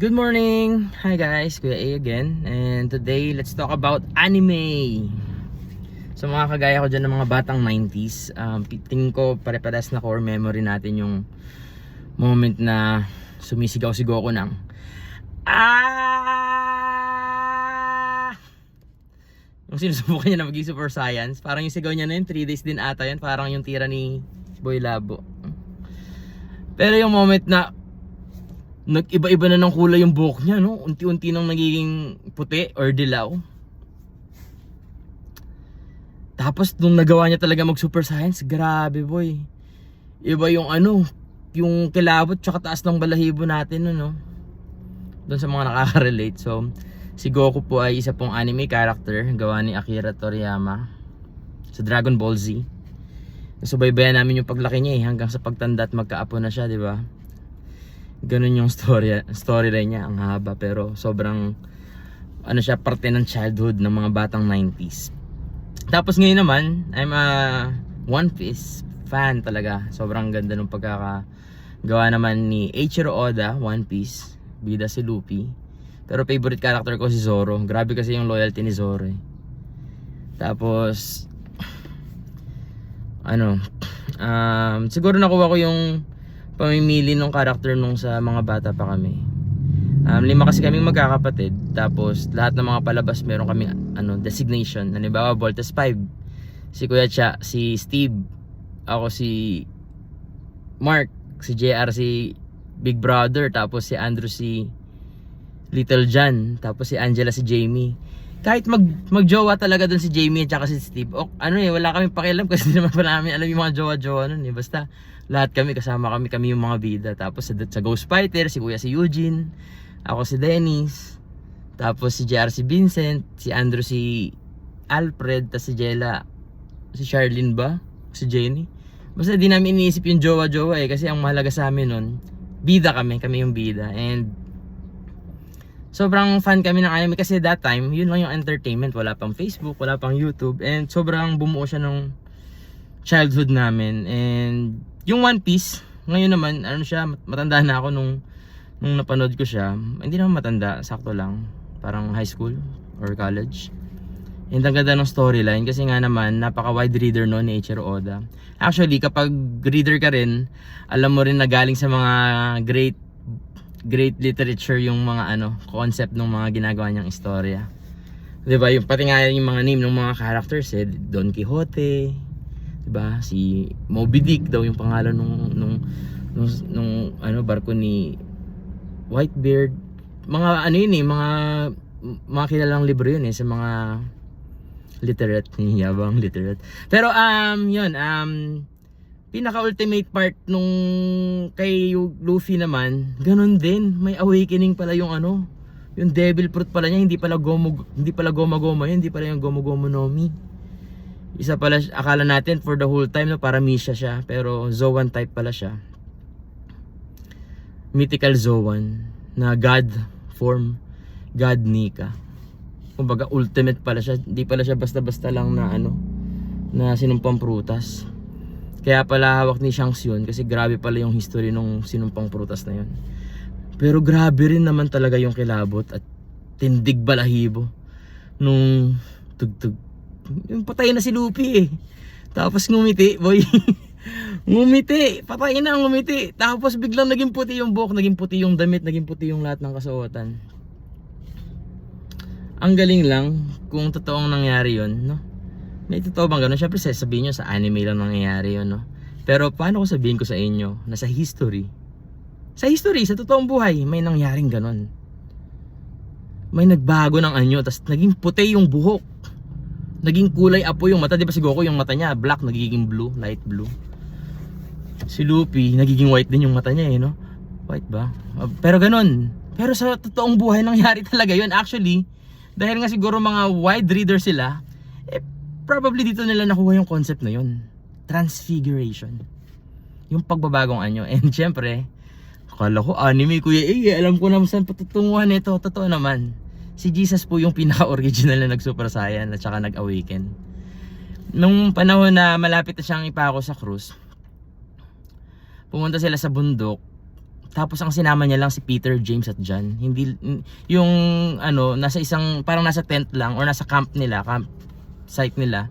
Good morning! Hi guys, Kuya A again. And today, let's talk about anime. So mga kagaya ko dyan ng mga batang 90s, tingin ko pare-pares na core memory natin yung moment na sumisigaw si Goku ng ah! Yung sinusubukan niya na maging super science. Parang yung sigaw niya na yun, 3 days din ata yun. Parang yung tira ni Boy Labo. Pero yung moment na nag-iba-iba na ng kulay yung buhok niya, no? Unti-unti nang nagiging puti or dilaw. Tapos nung nagawa niya talaga mag super science, grabe boy. Iba yung yung kilabot tsaka taas ng balahibo natin, no? Doon sa mga nakaka-relate. So, si Goku po ay isa pong anime character gawa ni Akira Toriyama sa Dragon Ball Z. Nasubaybayan namin yung paglaki niya hanggang sa pagtanda at magkaapo na siya, di ba? Ganun yung storyline niya, ang haba pero sobrang siya, parte ng childhood ng mga batang 90s. Tapos ngayon naman, I'm a One Piece fan talaga. Sobrang ganda ng pagkakagawa naman ni Eiichiro Oda, One Piece. Bida si Luffy. Pero favorite character ko si Zoro. Grabe kasi yung loyalty ni Zoro eh. Tapos siguro nakuha ko yung pamimili ng character nung sa mga bata pa kami. 5 kasi kaming magkakapatid. Tapos lahat ng mga palabas meron kami designation. Halimbawa Voltes 5, si Kuya Cha, si Steve, ako si Mark, si JR si Big Brother, tapos si Andrew si Little John, tapos si Angela si Jamie. Kahit magjowa talaga dun si Jamie at saka si Steve, wala kaming pakialam kasi hindi naman pala namin alam yung mga jowa-jowa nun eh. Basta lahat kami kasama kami yung mga bida. Tapos sa Ghost Fighter, si Kuya si Eugene, ako si Dennis, tapos si JR si Vincent, si Andrew si Alfred, tapos si Jella, si Charlene ba? Si Jenny. Basta di namin iniisip yung jowa-jowa eh, kasi ang mahalaga sa amin nun, bida kami yung bida. And sobrang fan kami ng anime kasi that time, yun lang yung entertainment. Wala pang Facebook, wala pang YouTube. And sobrang bumuo siya ng childhood namin. And yung One Piece, ngayon naman, matanda na ako nung napanood ko siya. Hindi naman matanda, sakto lang. Parang high school or college. And ang ganda ng storyline kasi nga naman, napaka-wide reader no ni Eiichiro Oda. Actually, kapag reader ka rin, alam mo rin na galing sa mga great literature yung mga concept ng mga ginagawa niyang istorya. 'Di ba? Yung pati nga yung mga name ng mga characters Don Quixote, 'di ba? Si Moby Dick daw yung pangalan nung barko ni Whitebeard. Mga mga kilalang libro yun sa mga literate, yabang literate. Pero pinaka-ultimate part nung kay Luffy naman, ganun din. May awakening pala yung yung devil fruit pala niya, hindi pala Goma-Goma yun, hindi pala yung Gomu-Gomu no Mi. Isa pala, akala natin for the whole time para Misha siya, pero Zoan type pala siya. Mythical Zoan na God form, God Nika. Kumbaga ultimate pala siya, hindi pala siya basta-basta lang na na sinumpang prutas. Kaya pala hawak ni Shanks yun kasi grabe pala yung history nung sinumpang prutas na yun. Pero grabe rin naman talaga yung kilabot at tindig balahibo nung tugtog. Yung patay na si Luffy eh. Tapos ngumiti, boy. Ngumiti, patay na ngumiti. Tapos biglang naging puti yung buhok, naging puti yung damit, naging puti yung lahat ng kasuotan. Ang galing lang kung totoong nangyari yun, no? May totoo bang gano'n? Siyempre sasabihin nyo sa anime lang nangyayari yun, no? Pero paano ko sabihin ko sa inyo na sa history, sa totoong buhay, may nangyaring gano'n. May nagbago ng anyo, tas naging puti yung buhok. Naging kulay apoy yung mata. Di ba si Goku yung mata niya, black, nagiging blue, light blue. Si Luffy, nagiging white din yung mata niya no? White ba? Pero gano'n. Pero sa totoong buhay, nangyari talaga yun. Actually, dahil nga siguro mga wide reader sila, probably dito nila nakuha yung concept na yun. Transfiguration. Yung pagbabagong anyo. And syempre, akala ko anime Kuya alam ko naman saan patutunguhan ito. Totoo naman. Si Jesus po yung pinaka-original na nag-super saiyan at saka nag-awaken. Nung panahon na malapit na siyang ipako sa krus, pumunta sila sa bundok Tapos ang sinama niya lang si Peter, James at John. Hindi yung nasa isang parang nasa tent lang or nasa camp site nila.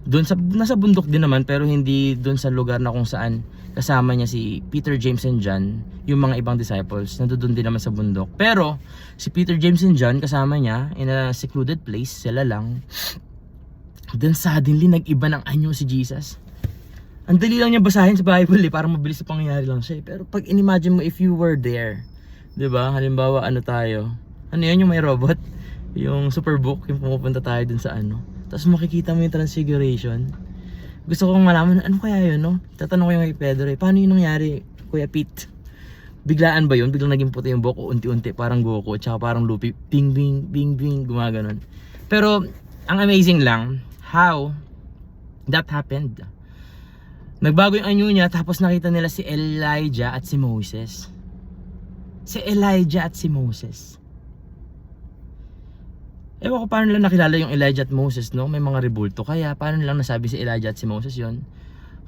Doon sa nasa bundok din naman, pero hindi doon sa lugar na kung saan kasama niya si Peter, James and John, yung mga ibang disciples. Nandoon din naman sa bundok. Pero si Peter, James and John kasama niya in a secluded place, sila lang. Then suddenly nag-iba ng anyo si Jesus. Ang dali lang niya basahin sa Bible parang mabilis na pangyayari lang siya. Pero pag in-imagine mo if you were there, 'di ba? Halimbawa tayo? Ano 'yan, yung may robot, yung Superbook, yung pumupunta tayo dun sa Tapos makikita mo yung transfiguration. Gusto kong malaman ano kaya 'yun, no? Tatanong ko yung kay Pedro, paano 'yung nangyari, Kuya Pete? Biglaan ba 'yun? Biglang naging puti yung buhok, unti-unti parang Goku, tsaka parang Luffy, bing bing bing bing, gumaganon. Pero ang amazing lang how that happened. Nagbago yung anyo niya, tapos nakita nila si Elijah at si Moses. Si Elijah at si Moses. Ewan ko paano nila nakilala yung Elijah at Moses, no? May mga rebulto. Kaya paano nila nasabi si Elijah at si Moses yon?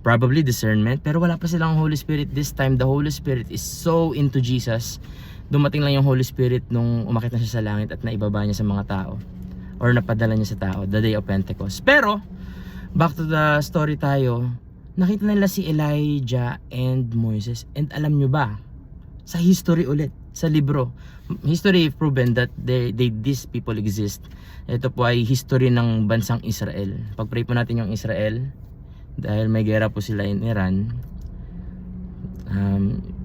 Probably discernment. Pero wala pa silang Holy Spirit this time. The Holy Spirit is so into Jesus. Dumating lang yung Holy Spirit nung umakit na siya sa langit at naibaba niya sa mga tao. Or napadala niya sa tao, the day of Pentecost. Pero, back to the story tayo. Nakita nila si Elijah and Moses. And alam nyo ba, sa history ulit, sa libro, history proven that these people exist. Ito po ay history ng bansang Israel. Pag-pray po natin yung Israel, dahil may gera po sila in Iran.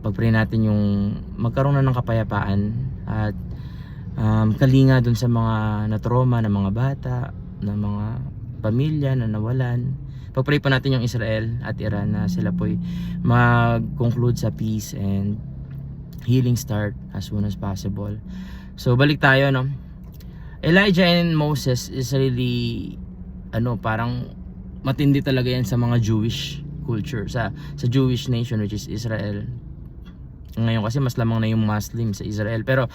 Pag-pray natin yung magkaroon na ng kapayapaan at kalinga dun sa mga na-trauma na mga bata, na mga pamilya na nawalan. Pag-pray pa natin yung Israel at Iran na sila po'y mag-conclude sa peace and healing start as soon as possible. So balik tayo, no? Elijah and Moses is really parang matindi talaga yan sa mga Jewish culture, sa Jewish nation which is Israel. Ngayon kasi mas lamang na yung Muslim sa Israel, pero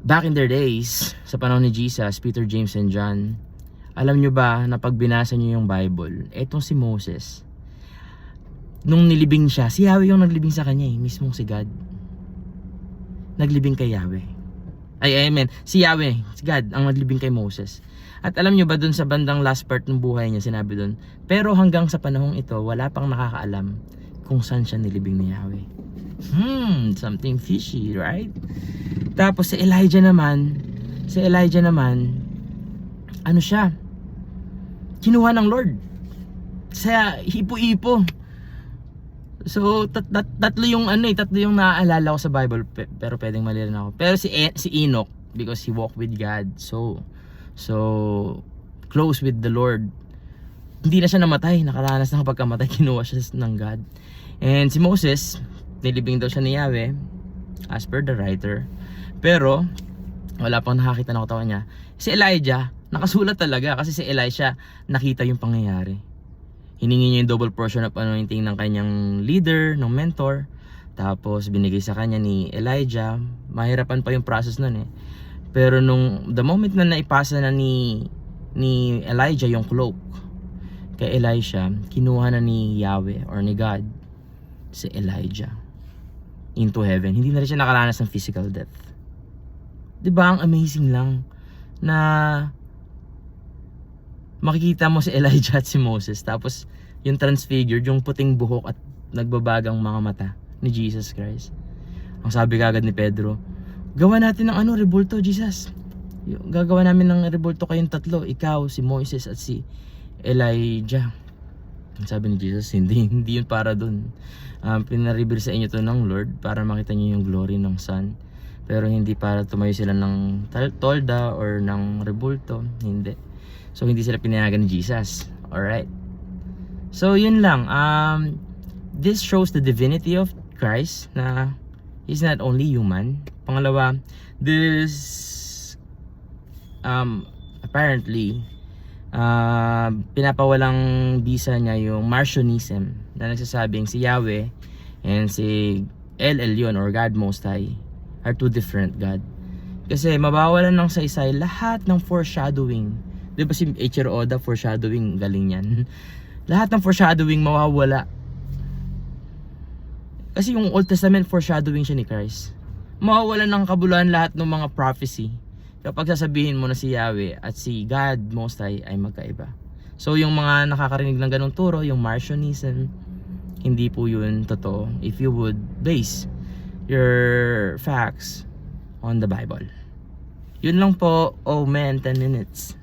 back in their days, sa panahon ni Jesus, Peter, James and John, alam nyo ba na pag binasa nyo yung Bible, etong si Moses, nung nilibing siya, si Yahweh yung naglibing sa kanya mismong si God. Naglibing kay Yahweh. Amen. Si Yahweh, si God, ang naglibing kay Moses. At alam nyo ba dun sa bandang last part ng buhay niya, sinabi dun, pero hanggang sa panahong ito, wala pang nakakaalam kung saan siya nilibing ni Yahweh. Something fishy, right? Tapos si Elijah naman, siya? Kinuha ng Lord sa hipo-hipo. So tatlo yung naaalala ko sa Bible, pero pwedeng mali rin ako. Pero si Enoch, because he walked with God, so close with the Lord, hindi na siya namatay, nakaranas ng pagkamatay, kinuha siya ng God. And si Moses, nilibing daw siya ni Yahweh as per the writer, pero wala pang nakakita ng katawan niya. Si Elijah, nakasulat talaga kasi si Elisha nakita yung pangyayari. Hiningi niya yung double portion of anointing ng kanyang leader, ng mentor. Tapos binigay sa kanya ni Elijah. Mahirapan pa yung process nun eh. Pero the moment na naipasa na ni Elijah yung cloak kay Elisha, kinuha na ni Yahweh or ni God si Elijah into heaven. Hindi na rin siya nakaranas ng physical death. Diba ang amazing lang na makikita mo si Elijah at si Moses, tapos yung transfigured, yung puting buhok at nagbabagang mga mata ni Jesus Christ. Ang sabi kagad ni Pedro, gawa natin ng rebulto, Jesus. Gagawa namin ng rebulto kayong tatlo, ikaw, si Moses at si Elijah. Ang sabi ni Jesus, hindi yun para dun. Pinaribir sa inyo to ng Lord para makita niyo yung glory ng Son. Pero hindi para tumayo sila ng tolda or ng rebulto, hindi. So hindi sila pinayagan ni Jesus. Alright. So yun lang. This shows the divinity of Christ na He's not only human. Pangalawa, this apparently pinapawalang bisa niya yung Marcionism na nagsasabing si Yahweh and si El Elyon or God Most High are two different God. Kasi mabawalan ng saysay lahat ng foreshadowing. Di ba si Eiichiro Oda, foreshadowing, galing yan. Lahat ng foreshadowing mawawala. Kasi yung Old Testament foreshadowing siya ni Christ. Mawawalan ng kabuluhan lahat ng mga prophecy kapag sasabihin mo na si Yahweh at si God Most High ay magkaiba. So yung mga nakakarinig ng ganong turo, yung Marcionism, hindi po yun totoo if you would base your facts on the Bible. Yun lang po. Oh man, 10 minutes.